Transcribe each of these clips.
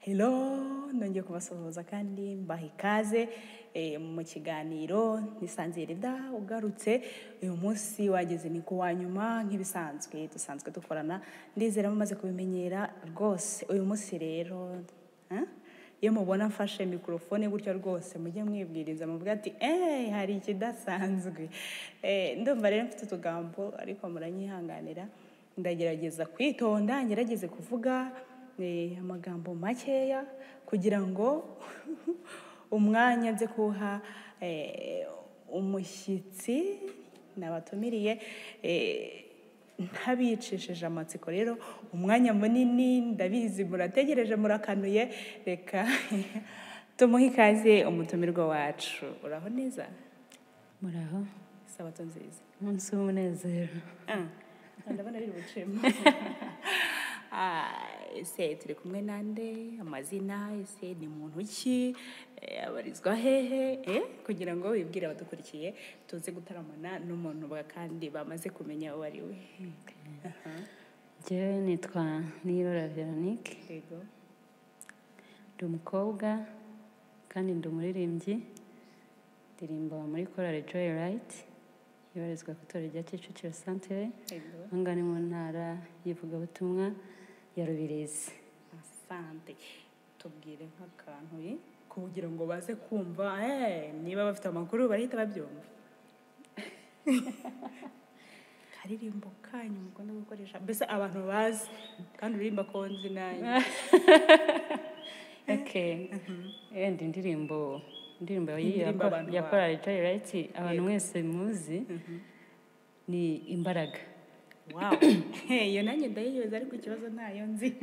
Hello, nongeye kubasuhuza kandi mbaha ikaze mu kiganiro nisanzire da ugarutse uyu munsi wageze ni ku wa nyuma nk'ibisanzwe dusanzwe dukorana ndizera mumaze kubimenyera rwose uyu munsi rero iyo mubona mfashe mikrofone gutyo rwose mujye mwibwiriza muvuga ati hari ikidasanzwe ndumva rero mfite utugambo ariko muranyihanganira ndagerageza kwitonda ngerageze kuvuga amagambo makeya kugira ngo umwanya nze kuha umushyitsi nabatumiriye ntabicishije amatsiko rero umwanya munini ndabizi murategereje murakanuye reka tumuhe ikaze umutumirwa wacu uraho neza muraho sabato nziza umunsi w'umunezero ndabona ari bucemo ese turi kumwe nande amazina ese ni muntu ki abarizwa hehe kugira ngo wibwire abadukurikiye tuze gutaramana n'umuntu kandi bamaze kumenya uwo ari we njyewe nitwa Niyirora Veronique yego ndi umukobwa kandi ndi umuririmbyi ndirimba muri korali Joy Light ibarizwa ku itorero rya Kicukiro Centre aha ni mu ntara y'ivugabutumwa ya Rubirizi. Asante tubwire nk'akantu kugira ngo baze kumva niba bafite amakuru bahita babyumva karirimbo kanyu mukunda gukoresha mbese abantu bazi kandi uririmba konzi nanjye ndi indirimbo ya korali Joy Light abantu mwese muzi ni imbaraga. Wow. Iyo nanjye ndayiyoza ariko ikibazo ntayo nzi.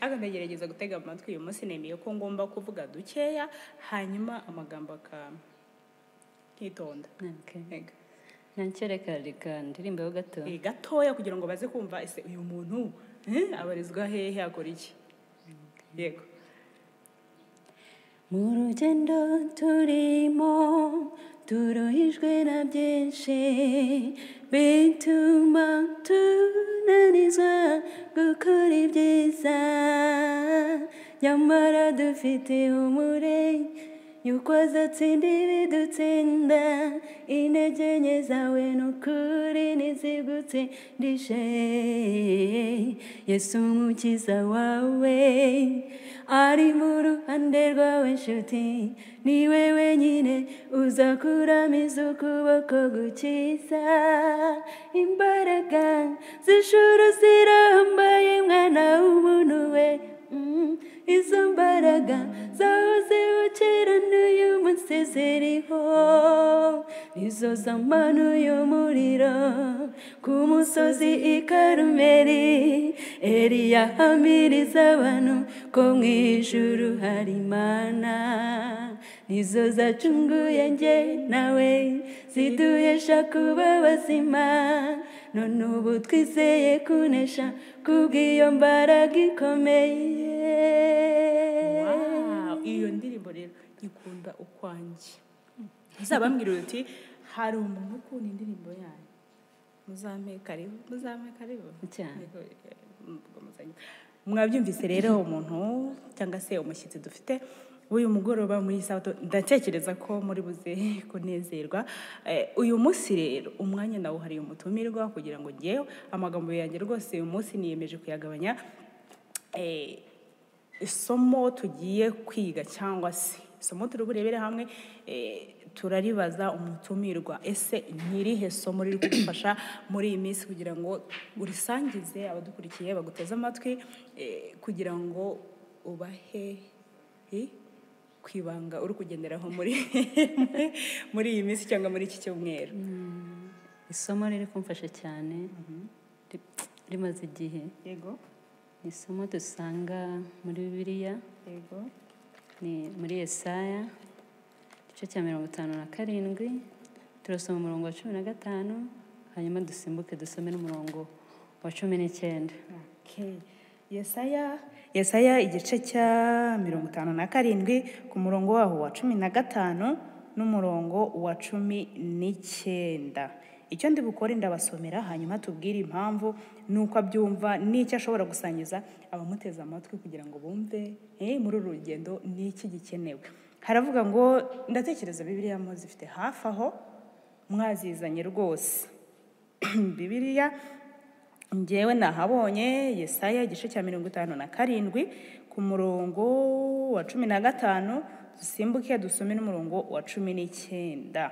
Ariko ndagerageza gutega amatwi uyu munsi nemeye ko ngomba kuvuga dukeya hanyuma amagambo akitonda. Nancereka reka ndirimbeho gato. Gatoya kugira ngo baze kumva ese uyu muntu abarizwa hehe akora iki. Yego. Mu rugendo turimo turuhijwe na byinshi bituma tunanizwa gukora ibyiza nyamara dufite umurenge yuko azatsinda ibidutsinda intege nke zawe n'ukuri ntizigutsindishe Yesu umukiza wawe ari mu ruhande rwawe nshuti niwe wenyine uzakuramiza ukuboko gukiza imbaraga z'ijuru zirambaye mwana w'umuntu we izo mbaraga zahoze kera n'uyu munsi ziriho nizo zamanuye umuriro ku musozi i Karumeli Eliya ahamiriza abantu ko mu ijuru hari Imana nizo zacunguye njye nawe ziduhesha kuba bazima none ubu twizeye kunesha kubw'iyo mbaraga ikomeye. Iyo ndirimbo rero nyikunda ukwanjye uzabambwira uti hari umuntu ukunda indirimbo yanyu muzampe karibu cyane. Mwabyumvise rero umuntu cyangwa se umushyitsi dufite uyu mugoroba muri sabato ndatekereza ko muri buze kunezerwa uyu munsi rero umwanya nawo hari umutumirwa kugira ngo ngewe amagambo yanjye rwose uyu munsi niyemeje kuyagabanya isomo tugiye kwiga cyangwa se isomo turi burebere hamwe turaribaza umutumirwa ese nyirihe somo riri kugufasha muri iyi minsi kugira ngo urisangize abadukurikiye baguteze amatwi kugira ngo ubahe kwibanga uri kugenderaho muri iyi minsi cyangwa muri iki cyumweru. Isomo riri kumfasha cyane rimaze igihe. Yego. Ni isomo dusanga muri Bibiliya. Yego. Ni muri Yesaya igice cya 57 turasoma umurongo wa 15 hanyuma dusimbuke dusome n'umurongo wa 19. Yesaya igice cya 57 ku murongo waho wa 15 n'umurongo wa 19. icyo ndi bukore ndabasomera hanyuma tubwire impamvu nuko abyumva n'icyo ashobora gusangiza abamuteze amatwi kugira ngo bumve muri uru rugendo n'iki gikenewe. Haravuga ngo ndatekereza Bibiliya muzifite hafi aho mwazizanye rwose. Bibiliya njyewe nahabonye Yesaya igice cya 57 ku murongo wa 15, dusimbuke dusome n'umurongo wa 19.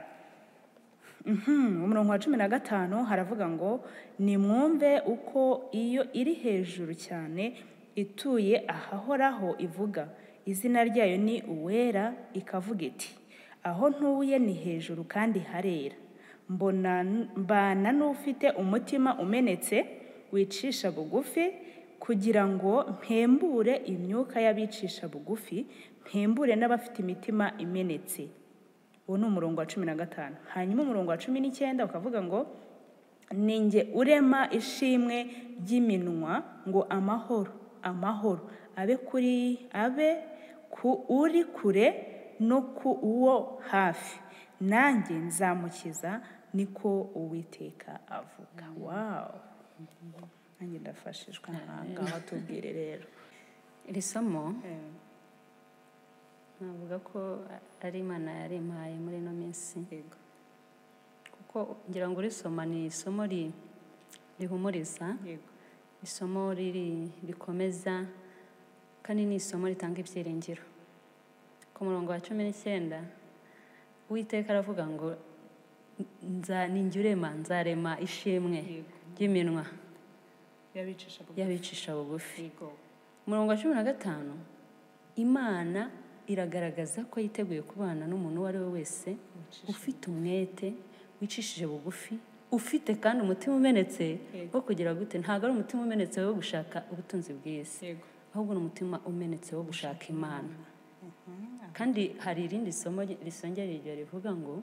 Umurongo wa 15 haravuga ngo nimwumve uko iyo iri hejuru cyane ituye ahahoraho ivuga, izina ryayo ni uwera, ikavuga iti aho ntuye ni hejuru kandi harera. Mbana n'ufite umutima umenetse wicisha bugufi, kugira ngo mpembure imyuka y'abicisha bugufi, mpembure n'abafite imitima imenetse. Uwo ni umurongo wa 15. Hanyuma umurongo wa 19 ukavuga ngo ninjye urema ishimwe ry'iminwa, ngo amahoro amahoro abe ku uri kure no ku uwo hafi, nanjye nzamukiza, niko Uwiteka avuga. Wow, nanjye ndafashishwa ngaho tubwire rero iri somo. Navuga ko ari Imana yarimpaye muri ino minsi, kuko ngira ngo urisoma ni isomo rihumuriza, isomo rikomeza, kandi ni isomo ritanga ibyiringiro. Ku murongo wa 19 Uwiteka aravuga ngo nzarema ishimwe ry'iminwa y'abicisha bugufi. Umurongo wa 15 Imana iragaragaza ko yiteguye kubana n'umuntu uwo ari we wese ufite umwete, wicishije bugufi, ufite kandi umutima umenetse wo kugira gute. Ntabwo ari umutima umenetse wo gushaka ubutunzi bw'isi, ahubwo ni umutima umenetse wo gushaka Imana. Kandi hari irindi somo risongera iryo rivuga ngo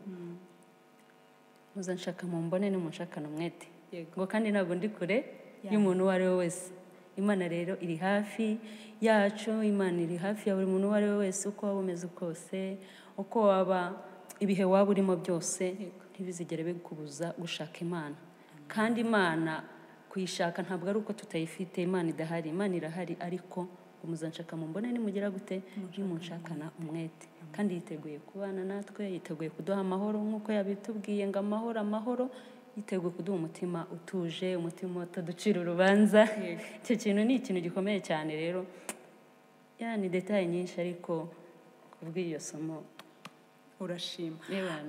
muzanshaka mumbone nimunshakana umwete, ngo kandi ntabwo ndi kure y'umuntu uwo ari we wese. Imana rero iri hafi yacu, Imana iri hafi ya buri muntu uwo ari we wese, uko waba umeze kose, uko waba ibihe waba urimo byose, ntibizigere bikubuza gushaka Imana. Kandi Imana kuyishaka ntabwo ari uko tutayifite, Imana idahari. Imana irahari, ariko muzanshaka mumbone nimugira gute, nimunshakana umwete. Kandi yiteguye kubana natwe, yiteguye kuduha amahoro nk'uko yabitubwiye ngo amahoro amahoro, yiteguye kuduha umutima utuje, umutima utaducira urubanza. Icyo kintu ni ikintu gikomeye cyane. Rero ni detaye nyinshi, ariko kubw'iyo somo urashima.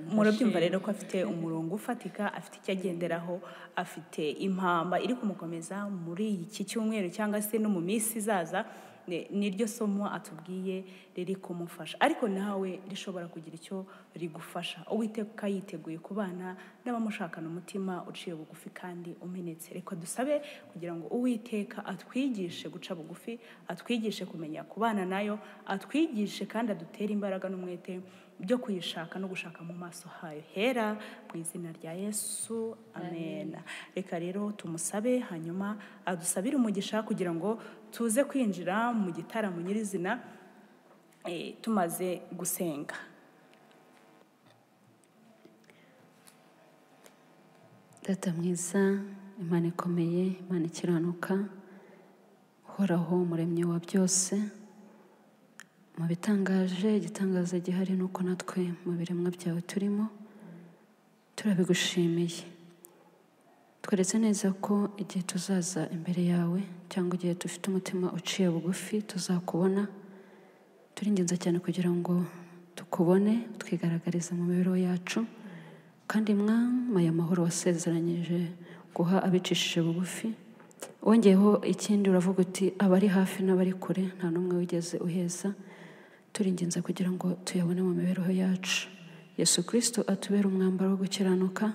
Murabyumva rero ko afite umurongo ufatika, afite icyo agenderaho, afite impamba iri kumukomeza muri iki cyumweru cyangwa se no mu minsi izaza. Niryo somo atubwiye riri kumufasha, ariko nawe rishobora kugira icyo rigufasha. Uwiteka yiteguye kubana n'abamushakana umutima uciye bugufi kandi umenetse. Reka dusabe kugira ngo Uwiteka atwigishe guca bugufi, atwigishe kumenya kubana nayo, atwigishe kandi adutere imbaraga n'umwete byo kuyishaka no gushaka mu maso hayo hera, mu izina rya Yesu, amen. Reka rero tumusabe, hanyuma adusabire umugisha kugira ngo tuze kwinjira mu gitaramo nyirizina tumaze gusenga. Data mwiza, Imana ikomeye, Imana ikiranuka, uhoraho umuremyi wa byose, mu bitangaje igitangaza gihari nuko natwe mu biremwa byawe turimo, turabigushimiye. Tweretse neza ko igihe tuzaza imbere yawe, cyangwa igihe dufite umutima uciye bugufi, tuzakubona. Turinginze cyane kugira ngo tukubone, twigaragariza mu mibereho yacu, kandi mwama y'amahoro wasezeranyije guha abicishije bugufi. Wongeyeho ikindi uravuga uti abari hafi n'abari kure nta n'umwe wigeze uheza. Turinginze kugira ngo tuyabone mu mibereho yacu. Yesu Kristo atubere umwambaro wo gukiranuka,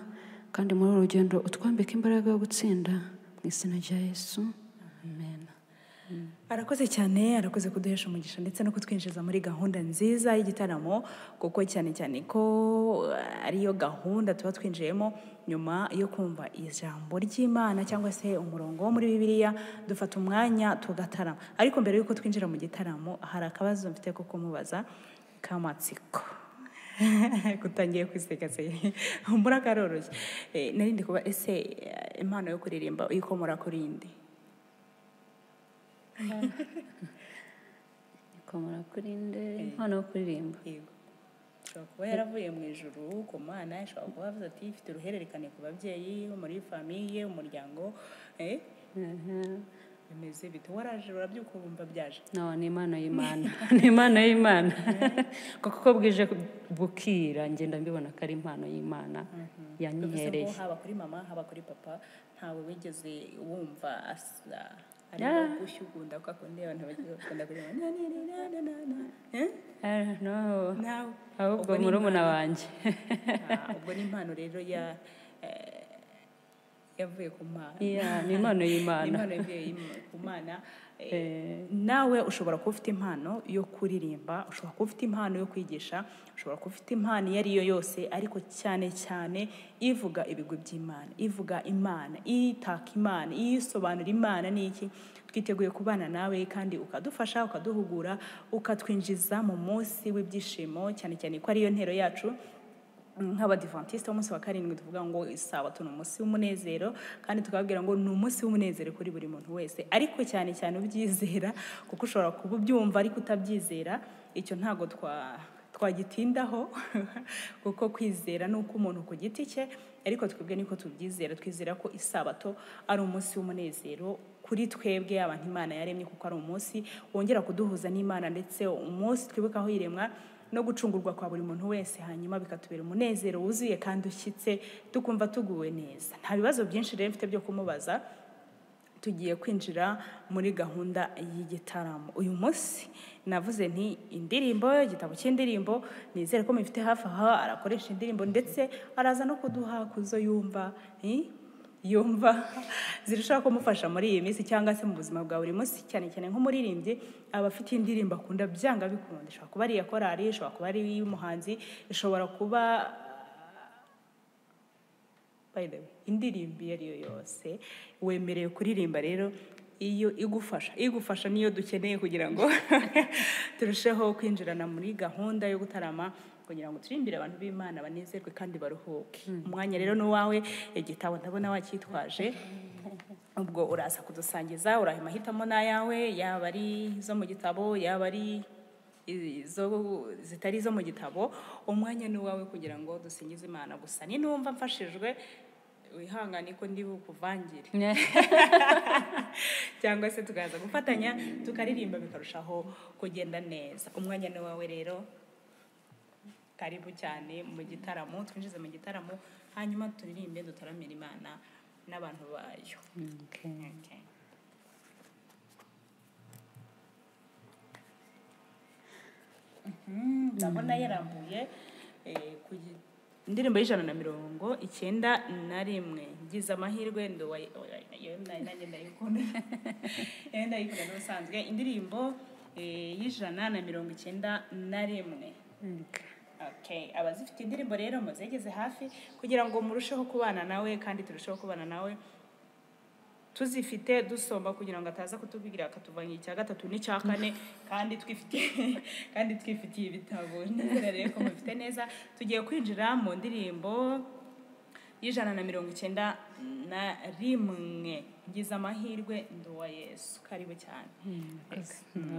kandi muri uru rugendo utwambika imbaraga yo gutsinda, mu izina rya Yesu, amen. Arakoze cyane, arakoze kuduhesha umugisha ndetse no kutwinjiza muri gahunda nziza y'igitaramo, kuko cyane cyane ko ariyo gahunda tuba twinjiyemo nyuma yo kumva ijambo ry'Imana cyangwa se umurongo wo muri Bibiliya, dufata umwanya tugatarama. Ariko mbere yuko twinjira mu gitaramo, hari akabazo mfite ko kumubaza k'amatsiko. kutangiye kwiseka se mbura karoroshye. Narindi kuba ese impano yo kuririmba uyikomora kuri inde? ikomora kuri nde impano yo kuririmba? Yego, ishobora kuba yaravuye mu ijuru ku Mana, ishobora kuba avuze ati ifite uruhererekane ku babyeyi, muri famiye, umuryango. Bimeze bite? Waraje urabyuka wumva byaje? No, ni impano y'Imana. Ni impano y'Imana. Kuko bwije bukira ngenda mbibona ko ari impano y'Imana yanyihereye. Haba kuri mama, haba kuri papa, ntawe wigeze wumva arimo gushyugunda kwa kundi abantu bakunda kuririmba no, ahubwo murumuna wanjye. Ubwo ni impano rero yavuye ku Mana. Ni impano y'Imana. Ni impano yavuye ku Mana. Nawe ushobora kuba ufite impano yo kuririmba, ushobora kuba ufite impano yo kwigisha, ushobora kuba ufite impano iyo ariyo yose, ariko cyane cyane ivuga ibigwi by'Imana, ivuga Imana, itaka Imana, isobanura Imana n'iki. Twiteguye kubana nawe kandi ukadufasha, ukaduhugura, ukatwinjiza mu munsi w'ibyishimo, cyane cyane ko ariyo ntero yacu nk'abadivantiste w'umunsi wa karindwi. Tuvuga ngo isabato ni umunsi w'umunezero, kandi tukababwira ngo ni umunsi w'umunezero kuri buri muntu wese, ariko cyane cyane ubyizera, kuko ushobora kuba ubyumva ariko utabyizera. Icyo ntago twagitindaho kuko kwizera ni uko umuntu ku giti cye, ariko twebwe niko tubyizera. Twizera ko isabato ari umunsi w'umunezero kuri twebwe abantu Imana yaremye, kuko ari umunsi wongera kuduhuza n'Imana, ndetse umunsi twibuka aho iremwa no gucungurwa kwa buri muntu wese, hanyuma bikatubera umunezero wuzuye kandi ushyitse, tukumva tuguwe neza. Nta bibazo byinshi rero mfite byo kumubaza. Tugiye kwinjira muri gahunda y'igitaramo uyu munsi. Navuze nti indirimbo, igitabo cy'indirimbo, nizere ko mufite hafi aho arakoresha indirimbo, ndetse araza no kuduha kuzo yumva zirushaho kumufasha muri iyi minsi cyangwa se mu buzima bwa buri munsi, cyane cyane nk'umuririmbyi aba afite indirimbo akunda byanga bikunda. Ishobora kuba ari iya korali, ishobora kuba ari iy'umuhanzi, ishobora kuba indirimbo iyo ariyo yose wemerewe kuririmba. Rero iyo igufasha niyo dukeneye kugira ngo turusheho kwinjirana muri gahunda yo gutarama, kugira ngo turimbire abantu b'Imana banezerwe kandi baruhuke. Umwanya rero no wawe, igitabo ndabona wacyitwaje, ubwo uraza kudusangiza, urahima hitamo n'ayawe, yaba ari zo mu gitabo, yaba ari zitari zo mu gitabo. Umwanya ni wawe kugira ngo dusingize Imana. Gusa ni numva mfashijwe, wihangane ko ndi bukuvangire cyangwa se tukaza gufatanya tukaririmba bikarushaho kugenda neza. Umwanya ni wawe rero, karibu cyane mu gitaramo, twinjize mu gitaramo, hanyuma turirimbe, dutaramira Imana n'abantu bayo. Okay. Ndabona yarambuye ku indirimbo y'191. Ngize amahirwe nanjye ndayikunda. Ndayikunda n'ubusanzwe. Indirimbo y'191. Okay, abazifite indirimbo rero muzegeze hafi kugira ngo murusheho kubana nawe, kandi turusheho kubana nawe tuzifite dusomba, kugira ngo ataza kutubwira akatuvanya icya gatatu n'icya kane, kandi twifitiye ibitabo. Nizera rero ko mufite neza. Tugiye kwinjira mu ndirimbo y'191. Ngize amahirwe ndi uwa Yesu. Karibu cyane.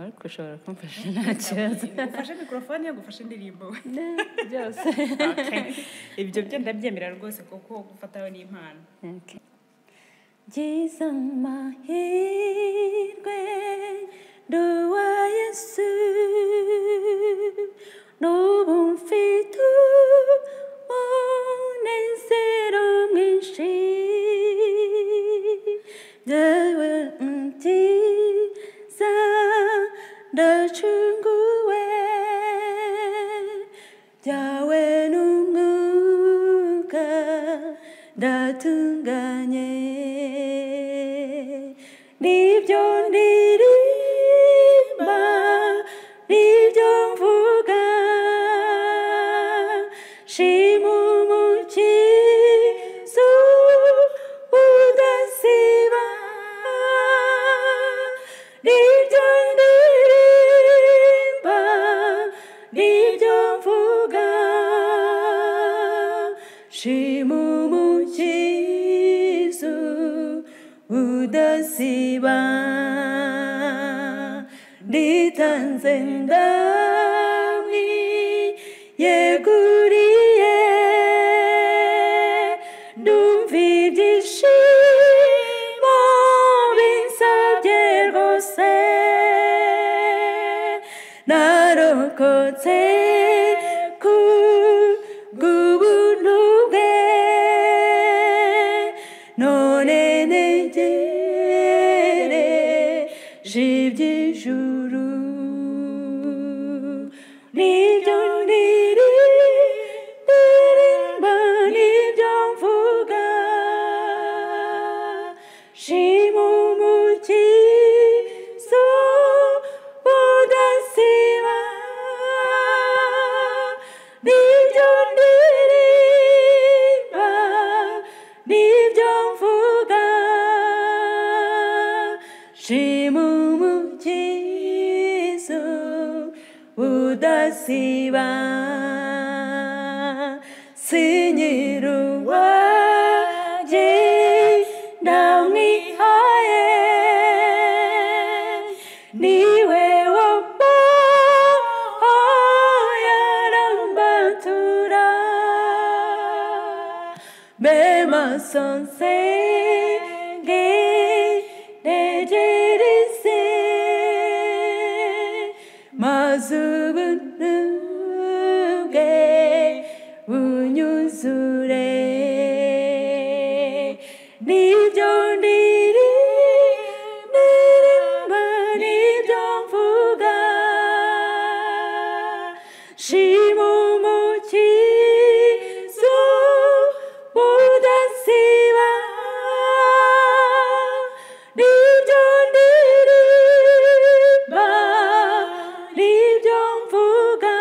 Ariko ushobora kumfasha nta kibazo. Ufashe mikrofone, gufasha indirimbo byose. Ibyo byo ndabyemera rwose, kuko gufataho n'impano. Ngize amahirwe ndi uwa Yesu, n'ubu mfite umunezero mwinshi. Dawe nziza ndacunguwe, dawe n'umwuka ndatunganye. Nibyo ndirimba, nibyo mvuga, shima umukiza udasiba. Nibyo ndirimba, shimumukizu udasiba nditanze ndamwi yeguriye ndumva ibyishimo binsabye rwose narokotse kubw'ubuntu bwe none negereje iby'ijuru nibyo ndirimba nibyo mvuga shima umukiza udasiba nibyo ndirimba nibyo mvuga shima umukiza udasiba sinyiruwanjye ndamwihaye niwe wambaye arambatura mbe maso nsenge ntegereze maze ubuntu bwe bunyuzure nibyo ndirimba nibyo mvuga shima umukiza udasiba nibyo ndirimba nibyo mvuga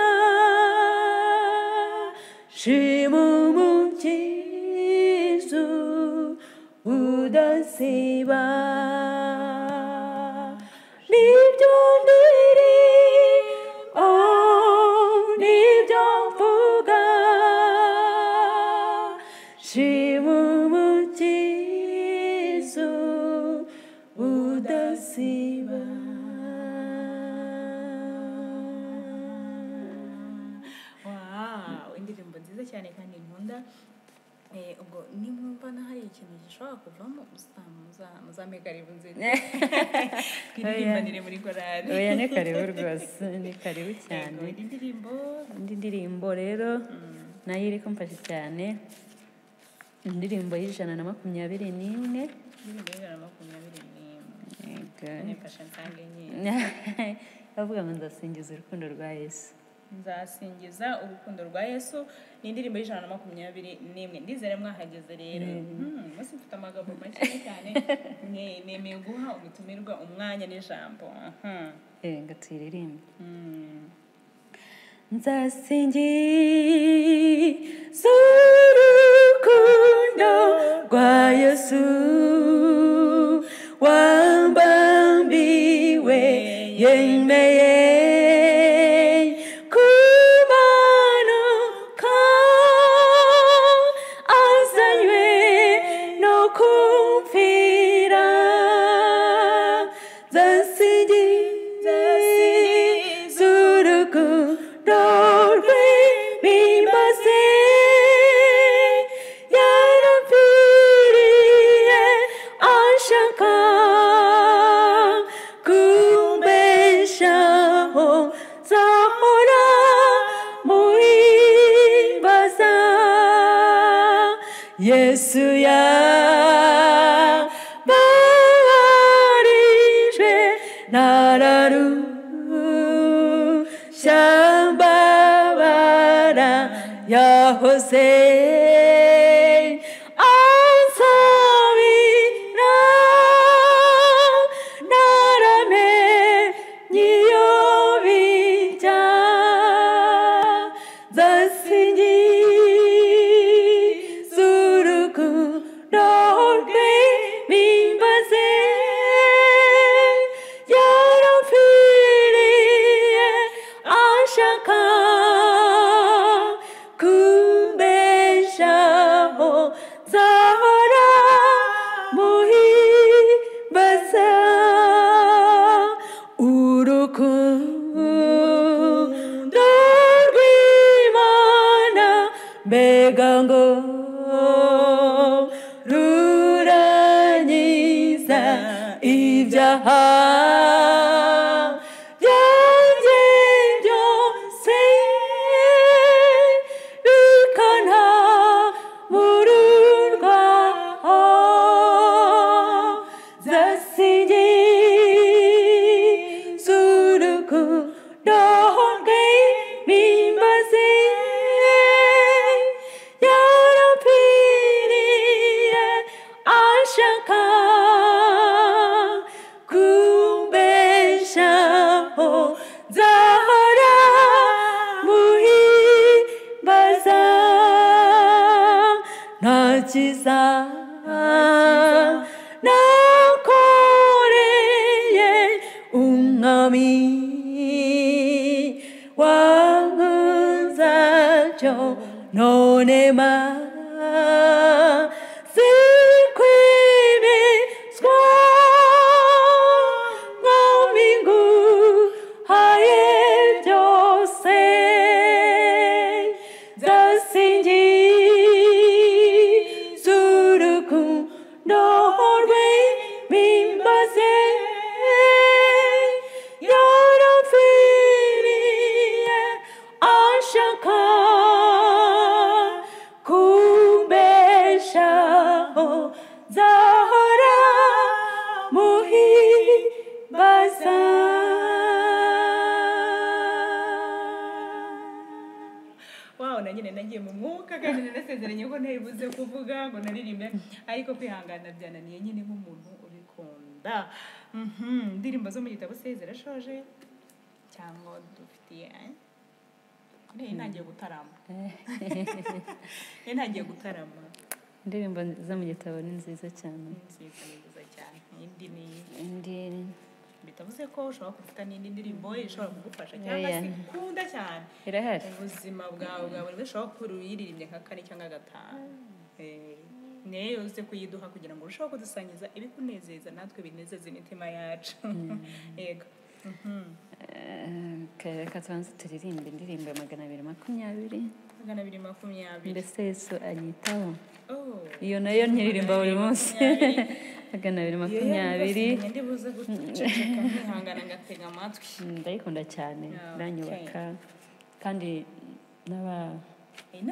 shima umukiza udasiba nibyo ndirimba nibyo mvuga shima umukiza udasiba wow indirimbo nziza cyane kandi nkunda ubwo nimwumva na hari ikintu gishobora kuvamo muzame karibu nziza twirimbanire muri korali oya ni karibu rwose ni karibu cyane indi ndirimbo rero nayo iri kumfasha cyane indirimbo y'121 nifasha nsange nyine bavuga ngo nzasingiza urukundo rwa Yesu nzasingiza urukundo rwa Yesu ni indirimbo y'121 ndizere mwahageze rero munsi mfite amagambo make cyane nemeye guha umutumirwa umwanya n'ijambo ngatiririmba nzasingiza urukundo rwa Yesu wambambiwe yemeye kumanuka azanywe no kumvira nzasingiza urukundo rwe bimbaze yarapfiriye ashaka kumbeshaho nzahora muhimbaza Yesu yababarijwe nararushya mbabara yahoze ansabira naramenye iyo bijya nzasingiza urukundo rwe bimbaze yarapfiriye ashaka kumbesha urukundo rw'Imana mbega ngo ruranyiza ibyaha byanjye byose bikantabururwaho zasingiza urukundo rwe bimbaze yarapfiriye ashaka kumbeshaho nzahora muhimbaza ntakiza nakoreye umwami wankunzacyo none maze kwemezwa mwami nguhaye byose zasingiza urukundo rwe bimbaze yarapfiriye ashaka kumbeshaho nzahora muhimbaza. Wow, nanyine nagiye mu mwuka kandi narasezeranye ko ntari buze kuvuga ngo naririmbe ariko kwihangana byananiye nyine nk'umuntu ubikunda. Indirimbo zo mu gitabo se zirashoje cyangwa dufitiye ntangiye gutarama ntangiye gutarama. Indirimbo zo mu gitabo ni nziza cyane. Nziza cyane. Indi bitavuze ko ushobora gufata n'indi ndirimbo ishobora kugufasha cyangwa se ukunda cyane irahari ubuzima bwawe bwa buri wese ushobora kuba uyiririmbye nka 4 cyangwa 5 niyo yose kuyiduha kugira ngo urusheho kudusangiza ibikunezeza natwe binezeza imitima yacu. Yego. Reka tubanze turirimbe indirimbo ya 220. Mbese Yesu anyitaho. Iyo nayo ntiririmba buri munsi. 220. Ndibuze guceceka nkihangana ngatega amatwi. Ndayikunda cyane ndanyubaka kandi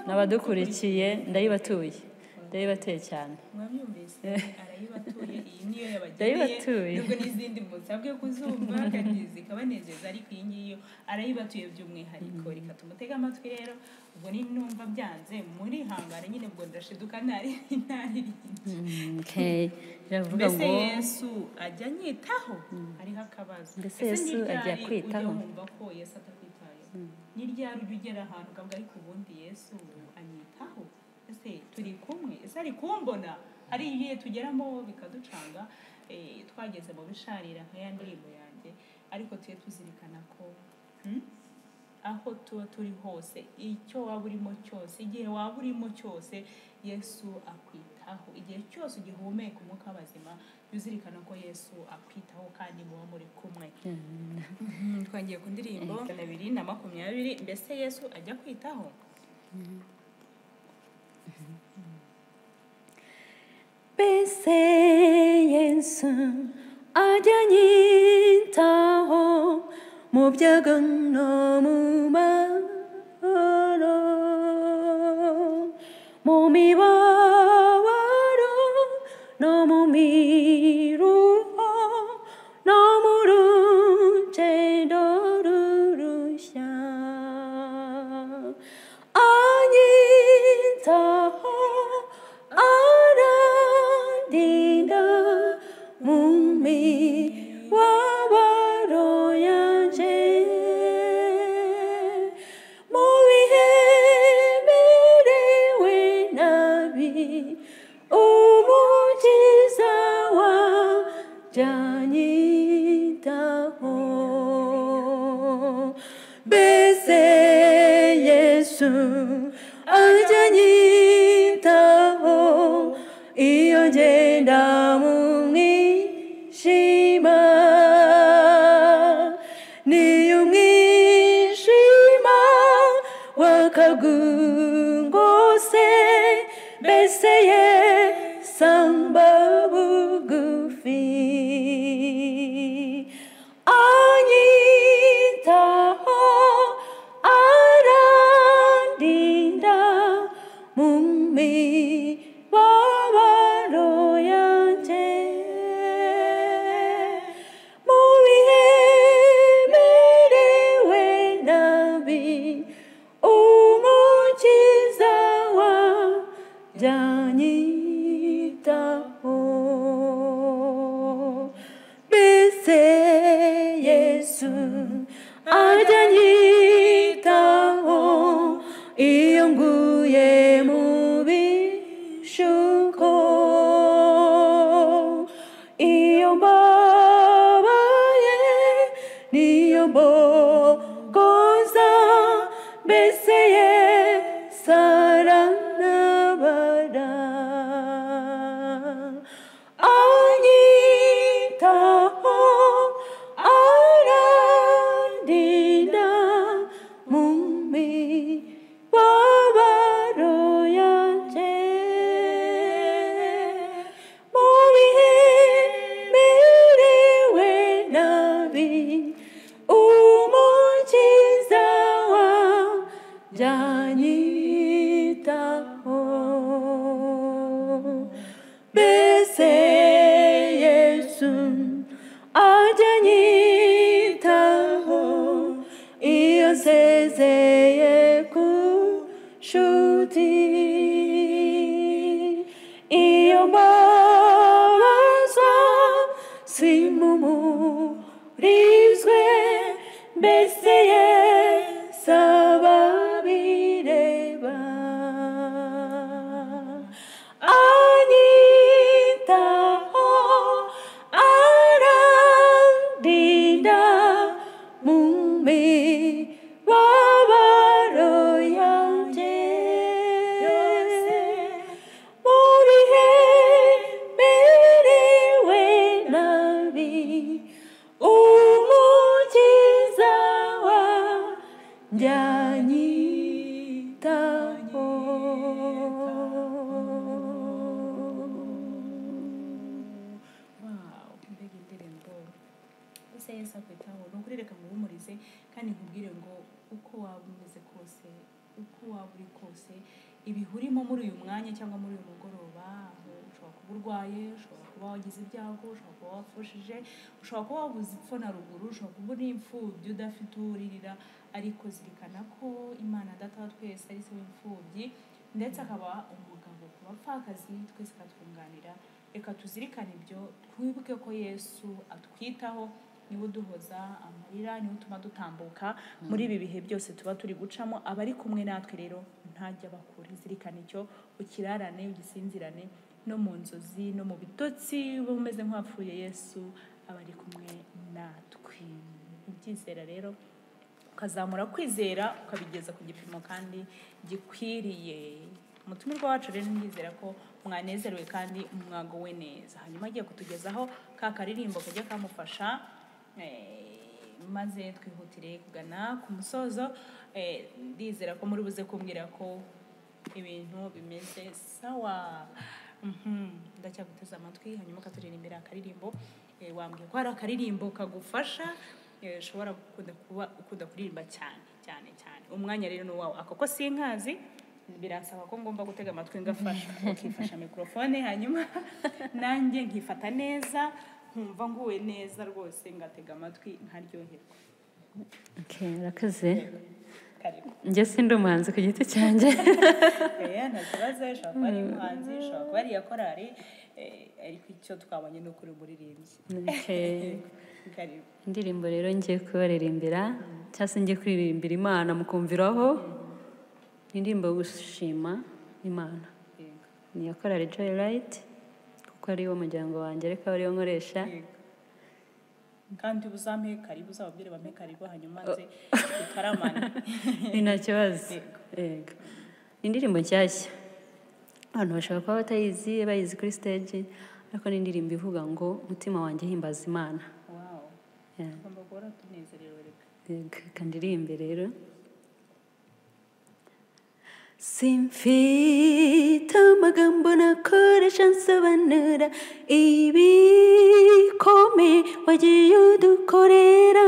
n'abadukurikiye ndayibateye cyane. Mwabyumvise arayibatuye iyi niyo yabagiriye nubwo n'izindi musabwe kuzumva kandi zikabanezeza ariko iyi ngiyo arayibatuye by'umwihariko. Reka tumutega amatwi rero ubwo numva byanze muri hangare nyine ubwo ndashiduka Okay, iravuga ngo Yesu ajya nyitaho ariho akabazo. Mbese Yesu ajya kwitaho. Wumva ko Yesu atakwitaye ni ryari ugera ahantu ukavuga ariko ubundi Yesu anyitaho. Ese turi kumwe, ese ari kumbona, hari igihe tugeramo bikaducanga twageze mu bisharira nk'aya ndirimbo yanjye ariko tuye tuzirikana ko aho tuba turi hose icyo waba urimo cyose igihe waba urimo cyose Yesu akwitaho. Igihe cyose ugihumeka umwuka w'abazima uzirikana ko Yesu akwitaho kandi muba muri kumwe. Twangiye ku ndirimbo 220 mbese Yesu ajya kwitaho. Mbese Yesu ajya nyitaho mu byago no mu mahoro, mu mibabaro no mu miruho no mu rugendo rurushya anyitaho arandinda mu mibabaro yanje mu bihe merewe nabi umukiza wanjye anyitaho. Mbese Yesu ajya anyitaho iyo ngenda mu mwijima niyo abagungose beseye samba bugufi anyitaho arandinda mu mibabaro yanjye mu bihe merewe nabi umukiza wanjye anyitaho mbese Yesu ajya anyitaho iyo nguye mu bishuko iyo mbabaye niyo mbogoza mbese Yesu arantabara anyitaho arandinda mu mibabaro yanjye mu bihe merewe nabi umukiza wanjye anyitaho mbese Yesu ajya anyitaho iyo nsezeye ku nshuti iyo mbabazwa simumurizwe mbese Yesu ababireba anyitaho arandinda mu mibabaro yanjye mu bihe merewe nabi umukiza wanjye anyitaho mbega indirimbo ese Yesu akwitaho ni ukuri reka muhumurize kandi nkubwire ngo uko waba umeze kose uko waba uri kose ibihe urimo muri uyu mwanya cyangwa muri uyu mugoroba ushobora kuba urwaye ushobora kuba wagize ibyago ushobora kuba wapfushije ushobora kuba wabuze ipfo na ruguru ushobora kuba uri imfubyi udafite uwuririra ariko zirikana ko Imana data wa twese ari se w'imfubyi ndetse akaba umugabo ku bapfakazi twese akatwunganira reka tuzirikane ibyo twibuke ko Yesu atwitaho niwe uduhoza amarira niwe utuma dutambuka muri ibi bihe byose tuba turi gucamo aba ari kumwe natwe rero ntajya bakura zirikana icyo ukirarane ugisinzirane no mu nzozi no mu bitotsi uba umeze nk'uwapfuye Yesu aba ari kumwe natwe ibyizera rero ukazamura kwizera ukabigeza ku gipimo kandi gikwiriye umutumirwa wacu rero ndizera ko mwanezerewe kandi mwagowe neza hanyuma agiye kutugezaho ka karirimbo kajya kamufasha maze twihutire kugana ku musozo ndizera ko muri buze kumbwira ko ibintu bimeze sawa ndacyaguteze amatwi hanyuma katuririmbira akaririmbo wambwiye ko hari akaririmbo kagufasha ushobora ukunda kuririmba cyane umwanya rero ni uwawe ako ko sinkazi birasaba ko ngomba gutega amatwi ngafasha ukifasha mikrofone hanyuma nanjye nkifata neza nkumva nguwe neza rwose ngatega amatwi nkaryoherwa. Okay, urakoze. Njye sindi umuhanzi ku giti cyanjye. Nta kibazo ushobora kuba ari umuhanzi ushobora kuba ari iya korari ariko icyo twabonye ni ukuri umuririmbyi. Indirimbo rero ngiye kubaririmbira cyangwa se ngiye kuririmbira Imana mukumviraho indirimbo yo gushima Imana ni iya korari Joy Light kuko ari wo muryango wanjye ariko ariyo nkoresha kandi ubuzampe karibu uzababwire bampe karibu hanyuma nze utaramana ni nta kibazo yego indirimbo nshyashya abantu bashaka kuba batayizi bayizi kuri stage ariko ni indirimbo ivuga ngo umutima wanjye himbaza Imana. Ngomba guhora tunezerewe reka kandirimbe rero simfite amagambo nakoresha nsobanura ibikomeye wagiye udukorera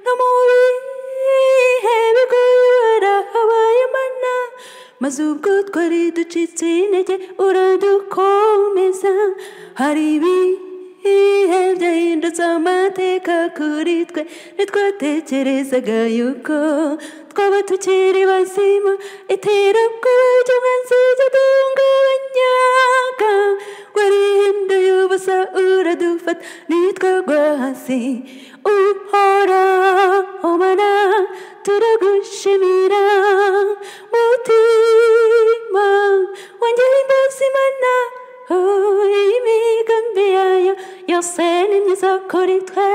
no mu bihe bigoye warahabaye Imana maze ubwo twari ducitse intege uradukomeza hari ibihe byahindutse amateka kuri twe ntitwatekerezaga yuko twaba tukiri bazima iterabwoba ry'umwanzi ryaduhungabanyaga warihinduye ubusa uradufata nitwagwa hasi uhoraho Mana turagushimira mutima wanjye himbaza Imana imigambi yayo yose ni myiza kuri twe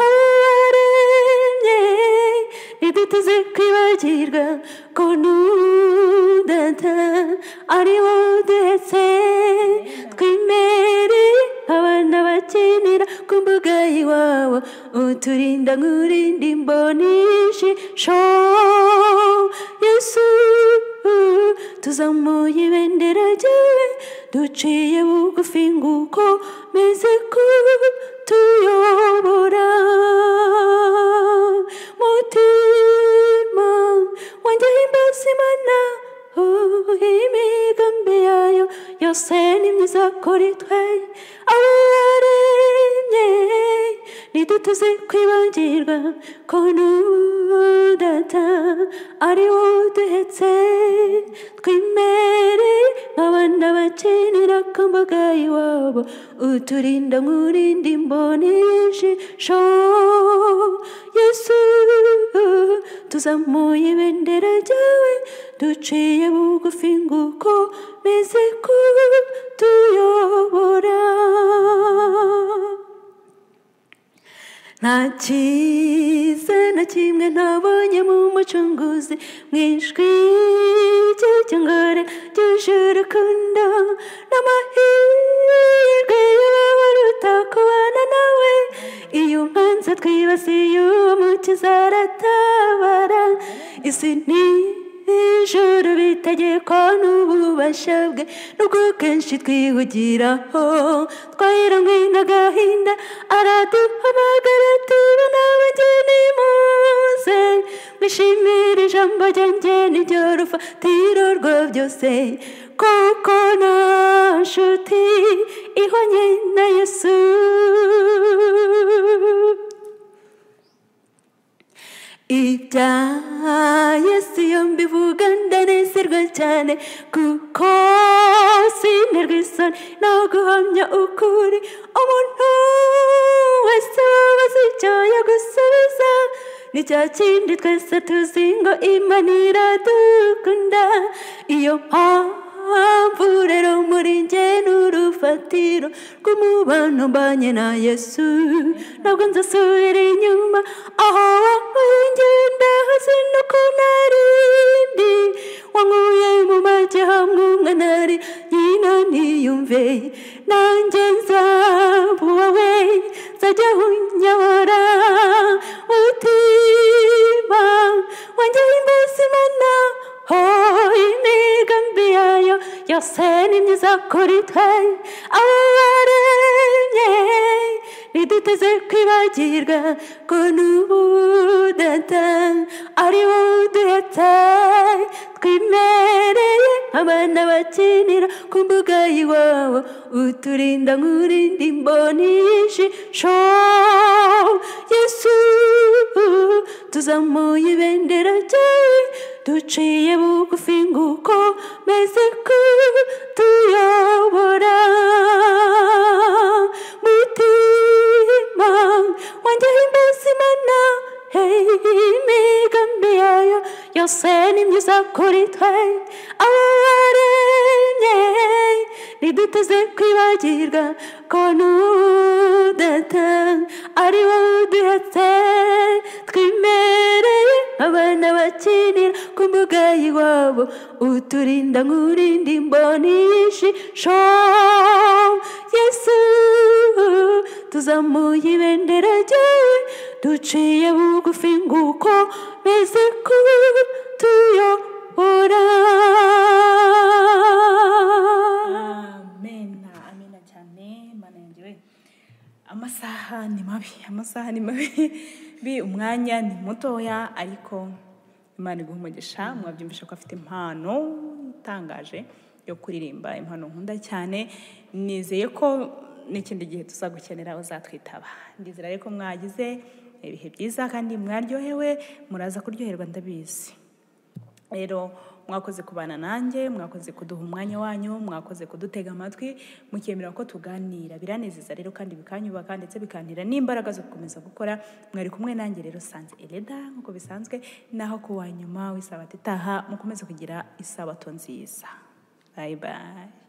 abaremye ntiduteze kwibagirwa ko n'udata ari wowe uduhetse twimereye abana bakinira ku mbuga y'iwawe uturinda nk'urinda imboni y'ijisho Yesu tuzamuye ibendera ryawe duciye bugufi nguko meze kutuyobora mutima wanjye himbaza Imana imigambi yayo yose ni myiza kuri twe abaremye ntiduteze kwibagirwa ko n'udata ari wowe uduhetse twimereye nk'abana bakinira ku mbuga y'iwabo uturinda nk'urinda imboni y'ijisho Yesu tuzamuye ibendera ryawe duciye bugufi nguko meze kutuyobora nta cyiza na kimwe ntabonye mu mucunguzi mu ijwi ry'icyangare ryuje urukundo n'amahirwe y'abaruta kubana nawe iyo umwanzi twibasiye uwo mukiza aratabara isi ijuru bitegekwa n'ububasha bwe nubwo kenshi twihugiraho twahiranywe n'agahinda araduhamagara ati bana bageni muze mwishimire ijambo ryanjye niryo rufatiro rwa byose kuko nta nshuti ihwanye na Yesu ibya Yesu iyo mbivuga ndanezerwa cyane kuko sinerwa isoni no guhamya ukuri umuntu wese wabaza icyo yagusubiza ni cya kindi twese tuzi ngo Imana iradukunda iyo mpamvu rero muri njye n'urufatiro rw'umubano mbanye na Yesu ntabwo nzasubira inyuma aho ngenda hasi nuko narindi wankuye mu majya hamwe umwanari nyina niyumve nanjye nzaba uwawe nzajya unyobora mutima wanjye himbaza Imana imigambi yayo yose ni myiza kuri twe abaremye ntiduteze kwibagirwa ko n'ubudata ari wowe uduhetse twimereye abana bakinira ku mbuga y'iwawe uturinda nk'urinda imboni y'ijisho Yesu tuzamuye ibendera ryawe duciye bugufi nguko meze kutuyobora mutima wanjye himbaza Imana imigambi yayo yose ni myiza kuri twe abaremye ntiduteze kwibagirwa ko n'udata ari wowe uduhetse twimereye abana bakinira ku mbuga y'iwabo uturinda nk'urinda imboni y'ijisho Yesu tuzamuye ibendera ryawe duciye bugufi nguko meze kutuyobora mabi, amasaha ni mabi, umwanya ni mutoya, ariko Imana iguha umugisha. Mwabyumvisha ko afite impano itangaje yo kuririmba, impano nkunda cyane. Nizeye ko n'ikindi gihe tuzagukenera uzatwitaba. Ndizera rero ko mwagize ibihe byiza kandi mwaryohewe, muraza kuryoherwa ndabizi. Rero mwakoze kubana nanjye, mwakoze kuduha umwanya wanyu, mwakoze kudutega amatwi, mukemera ko tuganira. Biranezeza rero kandi bikanyubaka ndetse bikantira n'imbaraga zo gukomeza gukora. Mwari kumwe nanjye rero Sanze Eleda nk'uko bisanzwe, naho ku wa nyuma w'isabato itaha mukomeze kugira isabato nziza. Bye bye.